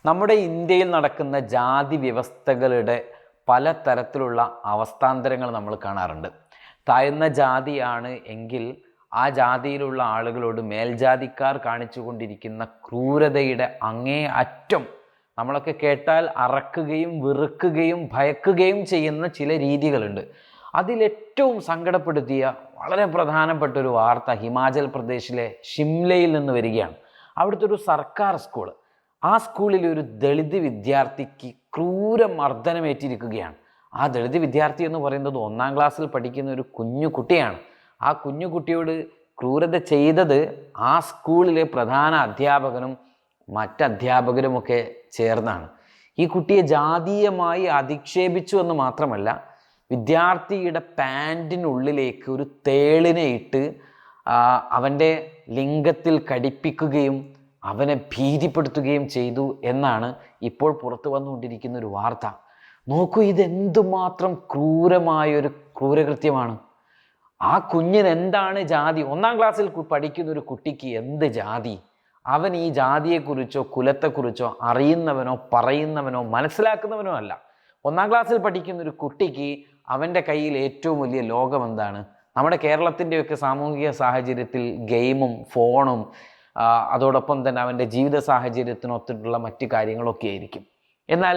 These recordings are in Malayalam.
നമ്മുടെ ഇന്ത്യയിൽ നടക്കുന്ന ജാതി വ്യവസ്ഥകളുടെ പലതരത്തിലുള്ള അവസ്ഥാന്തരങ്ങൾ നമ്മൾ കാണാറുണ്ട്. താഴ്ന്ന ജാതിയാണ് എങ്കിൽ ആ ജാതിയിലുള്ള ആളുകളോട് മേൽജാതിക്കാർ കാണിച്ചുകൊണ്ടിരിക്കുന്ന ക്രൂരതയുടെ അങ്ങേ അറ്റം നമ്മളൊക്കെ കേട്ടാൽ അറക്കുകയും വെറുക്കുകയും ഭയക്കുകയും ചെയ്യുന്ന ചില രീതികളുണ്ട്. അതിലേറ്റവും സങ്കടപ്പെടുത്തിയ വളരെ പ്രധാനപ്പെട്ട ഒരു വാർത്ത ഹിമാചൽ പ്രദേശിലെ ഷിംലയിൽ നിന്ന് വരികയാണ്. അവിടുത്തെ ഒരു സർക്കാർ സ്കൂൾ, ആ സ്കൂളിലെ ഒരു ദളിത് വിദ്യാർത്ഥിക്ക് ക്രൂരമർദ്ദനമേറ്റിരിക്കുകയാണ്. ആ ദളിത് വിദ്യാർത്ഥി എന്ന് പറയുന്നത് 1ാം ക്ലാസ്സിൽ പഠിക്കുന്ന ഒരു കുഞ്ഞു കുട്ടിയാണ്. ആ കുഞ്ഞു കുട്ടിയോട് ക്രൂരത ചെയ്തത് ആ സ്കൂളിലെ പ്രധാന അധ്യാപകനും മറ്റധ്യാപകരുമൊക്കെ ചേർന്നാണ്. ഈ കുട്ടിയെ ജാതീയമായി അധിക്ഷേപിച്ചു എന്ന് മാത്രമല്ല, വിദ്യാർത്ഥിയുടെ പാൻറ്റിനുള്ളിലേക്ക് ഒരു തേളിനെ ഇട്ട് അവൻ്റെ ലിംഗത്തിൽ കടിപ്പിക്കുകയും അവനെ ഭീതിപ്പെടുത്തുകയും ചെയ്തു എന്നാണ് ഇപ്പോൾ പുറത്തു വന്നുകൊണ്ടിരിക്കുന്ന ഒരു വാർത്ത. നോക്കൂ, ഇതെന്തുമാത്രം ക്രൂരമായൊരു ക്രൂരകൃത്യമാണ്. ആ കുഞ്ഞിന് എന്താണ് ജാതി? 1ാം ക്ലാസ്സിൽ പഠിക്കുന്ന ഒരു കുട്ടിക്ക് എന്ത് ജാതി? അവൻ ഈ ജാതിയെക്കുറിച്ചോ കുലത്തെക്കുറിച്ചോ അറിയുന്നവനോ പറയുന്നവനോ മനസ്സിലാക്കുന്നവനോ അല്ല. 1ാം ക്ലാസ്സിൽ പഠിക്കുന്ന ഒരു കുട്ടിക്ക് അവൻ്റെ കയ്യിൽ ഏറ്റവും വലിയ ലോകം എന്താണ്? നമ്മുടെ കേരളത്തിൻ്റെയൊക്കെ സാമൂഹിക സാഹചര്യത്തിൽ ഗെയിമും ഫോണും അതോടൊപ്പം തന്നെ അവൻ്റെ ജീവിത സാഹചര്യത്തിനൊത്തിട്ടുള്ള മറ്റു കാര്യങ്ങളൊക്കെ ആയിരിക്കും. എന്നാൽ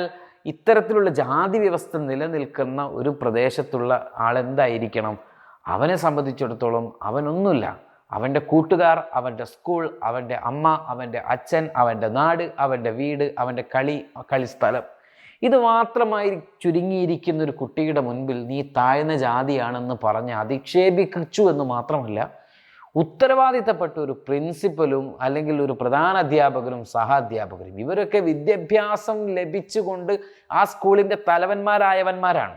ഇത്തരത്തിലുള്ള ജാതി വ്യവസ്ഥ നിലനിൽക്കുന്ന ഒരു പ്രദേശത്തുള്ള ആളെന്തായിരിക്കണം? അവനെ സംബന്ധിച്ചിടത്തോളം അവനൊന്നുമില്ല. അവൻ്റെ കൂട്ടുകാർ, അവൻ്റെ സ്കൂൾ, അവൻ്റെ അമ്മ, അവൻ്റെ അച്ഛൻ, അവൻ്റെ നാട്, അവൻ്റെ വീട്, അവൻ്റെ കളിസ്ഥലം, ഇത് മാത്രമായി ചുരുങ്ങിയിരിക്കുന്ന ഒരു കുട്ടിയുടെ മുൻപിൽ നീ താഴ്ന്ന ജാതിയാണെന്ന് പറഞ്ഞ് അധിക്ഷേപിച്ചു എന്ന് മാത്രമല്ല, ഉത്തരവാദിത്തപ്പെട്ട ഒരു പ്രിൻസിപ്പലും അല്ലെങ്കിൽ ഒരു പ്രധാന അധ്യാപകരും സഹാധ്യാപകരും ഇവരൊക്കെ വിദ്യാഭ്യാസം ലഭിച്ചുകൊണ്ട് ആ സ്കൂളിൻ്റെ തലവന്മാരായവന്മാരാണ്.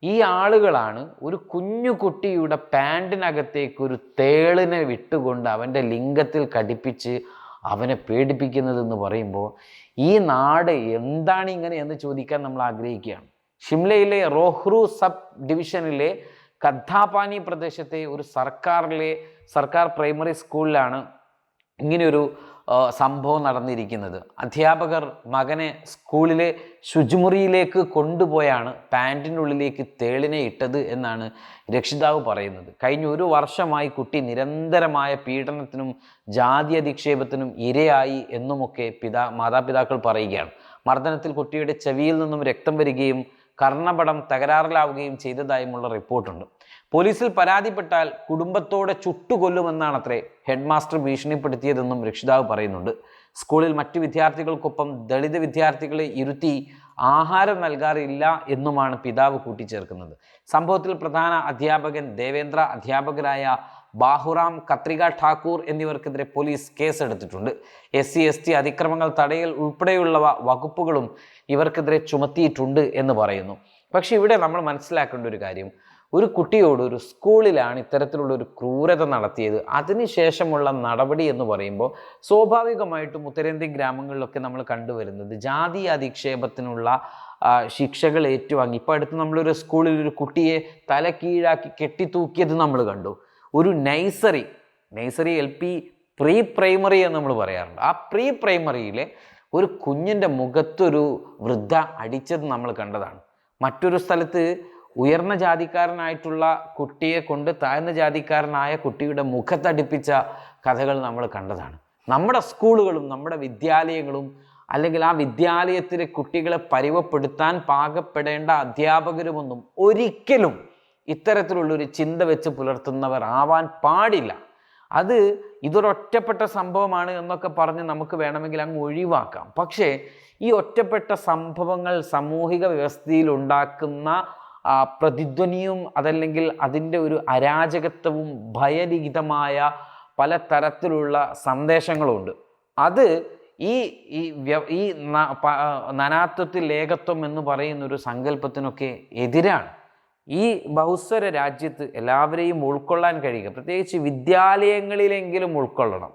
ഈ ആളുകളാണ് ഒരു കുഞ്ഞു കുട്ടിയുടെ പാൻറ്റിനകത്തേക്ക് ഒരു തേളിനെ വിട്ടുകൊണ്ട് അവൻ്റെ ലിംഗത്തിൽ കടിപ്പിച്ച് അവനെ പേടിപ്പിക്കുന്നതെന്ന് പറയുമ്പോൾ ഈ നാട് എന്താണ് ഇങ്ങനെ എന്ന് ചോദിക്കാൻ നമ്മൾ ആഗ്രഹിക്കുകയാണ്. ഷിംലയിലെ റോഹ്റു സബ് ഡിവിഷനിലെ കദ്ധാപാനി പ്രദേശത്തെ ഒരു സർക്കാർ പ്രൈമറി സ്കൂളിലാണ് ഇങ്ങനെയൊരു സംഭവം നടന്നിരിക്കുന്നത്. അധ്യാപകർ മകനെ സ്കൂളിലെ ശുചിമുറിയിലേക്ക് കൊണ്ടുപോയാണ് പാൻറ്റിനുള്ളിലേക്ക് തേളിനെ ഇട്ടത് എന്നാണ് രക്ഷിതാവ് പറയുന്നത്. കഴിഞ്ഞ 1 വർഷമായി കുട്ടി നിരന്തരമായ പീഡനത്തിനും ജാതി അധിക്ഷേപത്തിനും ഇരയായി എന്നുമൊക്കെ മാതാപിതാക്കൾ പറയുകയാണ്. മർദ്ദനത്തിൽ കുട്ടിയുടെ ചെവിയിൽ നിന്നും രക്തം വരികയും കർണപടം തകരാറിലാവുകയും ചെയ്തതായുമുള്ള റിപ്പോർട്ടുണ്ട്. പോലീസിൽ പരാതിപ്പെട്ടാൽ കുടുംബത്തോടെ ചുട്ടുകൊല്ലുമെന്നാണത്രേ ഹെഡ് മാസ്റ്റർ ഭീഷണിപ്പെടുത്തിയതെന്നും രക്ഷിതാവ് പറയുന്നുണ്ട്. സ്കൂളിൽ മറ്റു വിദ്യാർത്ഥികൾക്കൊപ്പം ദളിത് വിദ്യാർത്ഥികളെ ഇരുത്തി ആഹാരം നൽകാറില്ല എന്നുമാണ് പിതാവ് കൂട്ടിച്ചേർക്കുന്നത്. സംഭവത്തിൽ പ്രധാന അധ്യാപകൻ ദേവേന്ദ്ര, അധ്യാപകരായ ബാഹുറാം, കത്രിക ഠാക്കൂർ എന്നിവർക്കെതിരെ പോലീസ് കേസെടുത്തിട്ടുണ്ട്. SC/ST അതിക്രമങ്ങൾ തടയൽ ഉൾപ്പെടെയുള്ള വകുപ്പുകളും ഇവർക്കെതിരെ ചുമത്തിയിട്ടുണ്ട് എന്ന് പറയുന്നു. പക്ഷെ ഇവിടെ നമ്മൾ മനസ്സിലാക്കേണ്ട ഒരു കാര്യം, ഒരു കുട്ടിയോട് ഒരു സ്കൂളിലാണ് ഇത്തരത്തിലുള്ള ഒരു ക്രൂരത നടത്തിയത്. അതിനുശേഷമുള്ള നടപടി എന്ന് പറയുമ്പോൾ സ്വാഭാവികമായിട്ടും ഉത്തരേന്ത്യൻ ഗ്രാമങ്ങളിലൊക്കെ നമ്മൾ കണ്ടുവരുന്നത് ജാതി അധിക്ഷേപത്തിനുള്ള ശിക്ഷകൾ ഏറ്റുവാങ്ങി. ഇപ്പോൾ അടുത്ത് നമ്മളൊരു സ്കൂളിൽ ഒരു കുട്ടിയെ തല കീഴാക്കി കെട്ടിത്തൂക്കിയത് നമ്മൾ കണ്ടു. ഒരു നഴ്സറി LP പ്രീ പ്രൈമറി എന്ന് നമ്മൾ പറയാറുണ്ട്. ആ പ്രീ പ്രൈമറിയിലെ ഒരു കുഞ്ഞിൻ്റെ മുഖത്തൊരു വൃദ്ധ അടിച്ചത് നമ്മൾ കണ്ടതാണ്. മറ്റൊരു സ്ഥലത്ത് ഉയർന്ന ജാതിക്കാരനായിട്ടുള്ള കുട്ടിയെ കൊണ്ട് താഴ്ന്ന ജാതിക്കാരനായ കുട്ടിയുടെ മുഖത്തടിപ്പിച്ച കഥകൾ നമ്മൾ കണ്ടതാണ്. നമ്മുടെ സ്കൂളുകളും നമ്മുടെ വിദ്യാലയങ്ങളും അല്ലെങ്കിൽ ആ വിദ്യാലയത്തിലെ കുട്ടികളെ പരിവപ്പെടുത്താൻ പാകപ്പെടേണ്ട അധ്യാപകരുമൊന്നും ഒരിക്കലും ഇത്തരത്തിലുള്ളൊരു ചിന്ത വെച്ച് പുലർത്തുന്നവർ ആവാൻ പാടില്ല. ഇതൊരൊറ്റപ്പെട്ട സംഭവമാണ് എന്നൊക്കെ പറഞ്ഞ് നമുക്ക് വേണമെങ്കിൽ അങ്ങ് ഒഴിവാക്കാം. പക്ഷേ ഈ ഒറ്റപ്പെട്ട സംഭവങ്ങൾ സാമൂഹിക വ്യവസ്ഥയിൽ ഉണ്ടാക്കുന്ന പ്രതിധ്വനിയും അതല്ലെങ്കിൽ അതിൻ്റെ ഒരു അരാജകത്വവും ഭയരഹിതമായ പല തരത്തിലുള്ള സന്ദേശങ്ങളുമുണ്ട്. അത് ഈ നാനാത്വത്തിൽ ഏകത്വം എന്ന് പറയുന്നൊരു സങ്കല്പത്തിനൊക്കെ എതിരാണ്. ഈ ബഹുസ്വര രാജ്യത്ത് എല്ലാവരെയും ഉൾക്കൊള്ളാൻ കഴിയുക, പ്രത്യേകിച്ച് വിദ്യാലയങ്ങളിലെങ്കിലും ഉൾക്കൊള്ളണം.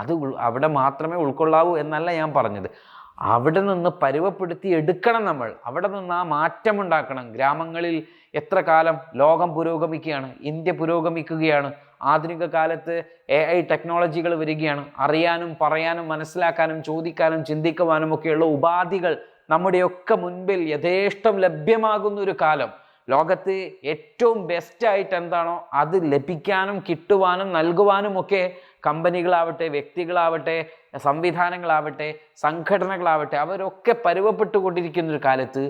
അത് അവിടെ മാത്രമേ ഉൾക്കൊള്ളാവൂ എന്നല്ല ഞാൻ പറഞ്ഞത്. അവിടെ നിന്ന് പരുവപ്പെടുത്തി എടുക്കണം നമ്മൾ. അവിടെ നിന്ന് ആ മാറ്റമുണ്ടാക്കണം. ഗ്രാമങ്ങളിൽ എത്ര കാലം ലോകം പുരോഗമിക്കുകയാണ്, ഇന്ത്യ പുരോഗമിക്കുകയാണ്. ആധുനിക കാലത്ത് AI ടെക്നോളജികൾ വരികയാണ്. അറിയാനും പറയാനും മനസ്സിലാക്കാനും ചോദിക്കാനും ചിന്തിക്കുവാനും ഒക്കെയുള്ള ഉപാധികൾ നമ്മുടെയൊക്കെ മുൻപിൽ യഥേഷ്ടം ലഭ്യമാകുന്ന ഒരു കാലം. ലോകത്ത് ഏറ്റവും ബെസ്റ്റായിട്ട് എന്താണോ അത് ലഭിക്കാനും കിട്ടുവാനും നൽകുവാനും ഒക്കെ കമ്പനികളാവട്ടെ, വ്യക്തികളാവട്ടെ, സംവിധാനങ്ങളാവട്ടെ, സംഘടനകളാവട്ടെ, അവരൊക്കെ പരുവപ്പെട്ടുകൊണ്ടിരിക്കുന്ന ഒരു കാലത്ത്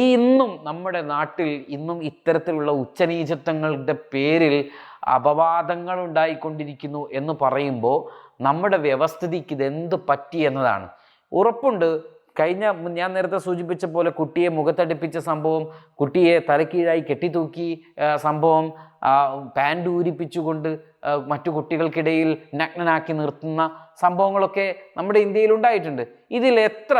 ഇന്നും നമ്മുടെ നാട്ടിൽ ഇന്നും ഇത്തരത്തിലുള്ള ഉച്ചനീചത്വങ്ങളുടെ പേരിൽ അപവാദങ്ങൾ ഉണ്ടായിക്കൊണ്ടിരിക്കുന്നു എന്ന് പറയുമ്പോൾ നമ്മുടെ വ്യവസ്ഥിതിക്ക് ഇതെന്ത് പറ്റി എന്നതാണ്. ഉറപ്പുണ്ട്, ഞാൻ നേരത്തെ സൂചിപ്പിച്ച പോലെ കുട്ടിയെ മുഖത്തടിപ്പിച്ച സംഭവം, കുട്ടിയെ തലക്കീഴായി കെട്ടിത്തൂക്കി സംഭവം, പാൻറ് ഊരിപ്പിച്ചുകൊണ്ട് മറ്റു കുട്ടികൾക്കിടയിൽ നഗ്നനാക്കി നിർത്തുന്ന സംഭവങ്ങളൊക്കെ നമ്മുടെ ഇന്ത്യയിൽ ഉണ്ടായിട്ടുണ്ട്. ഇതിൽ എത്ര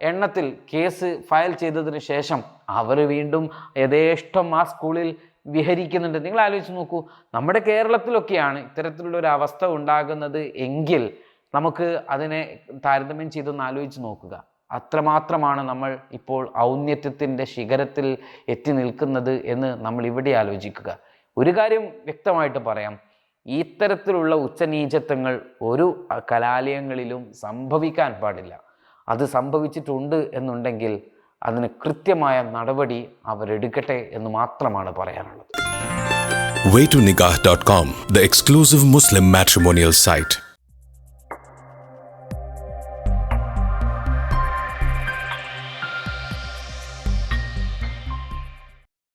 എണ്ണത്തിൽ കേസ് ഫയൽ ചെയ്തതിന് ശേഷം അവർ വീണ്ടും യഥേഷ്ടം ആ സ്കൂളിൽ വിഹരിക്കുന്നുണ്ട്? നിങ്ങൾ ആലോചിച്ച് നോക്കൂ. നമ്മുടെ കേരളത്തിലൊക്കെയാണ് ഇത്തരത്തിലുള്ള ഒരു അവസ്ഥ ഉണ്ടാകുന്നത് എങ്കിൽ നമുക്ക് അതിനെ താരതമ്യം ചെയ്തൊന്ന് ആലോചിച്ച് നോക്കുക. അത്രമാത്രമാണ് നമ്മൾ ഇപ്പോൾ ഔന്നത്യത്തിൻ്റെ ശിഖരത്തിൽ എത്തി നിൽക്കുന്നത് എന്ന് നമ്മൾ ഇവിടെ ആലോചിക്കുക. ഒരു കാര്യം വ്യക്തമായിട്ട് പറയാം, ഇത്തരത്തിലുള്ള ഉച്ചനീചത്വങ്ങൾ ഒരു കലാലയങ്ങളിലും സംഭവിക്കാൻ പാടില്ല. അത് സംഭവിച്ചിട്ടുണ്ട് എന്നുണ്ടെങ്കിൽ അതിന് കൃത്യമായ നടപടി അവരെടുക്കട്ടെ എന്ന് മാത്രമാണ് പറയാനുള്ളത്. Waytonikah.com, the exclusive Muslim matrimonial site.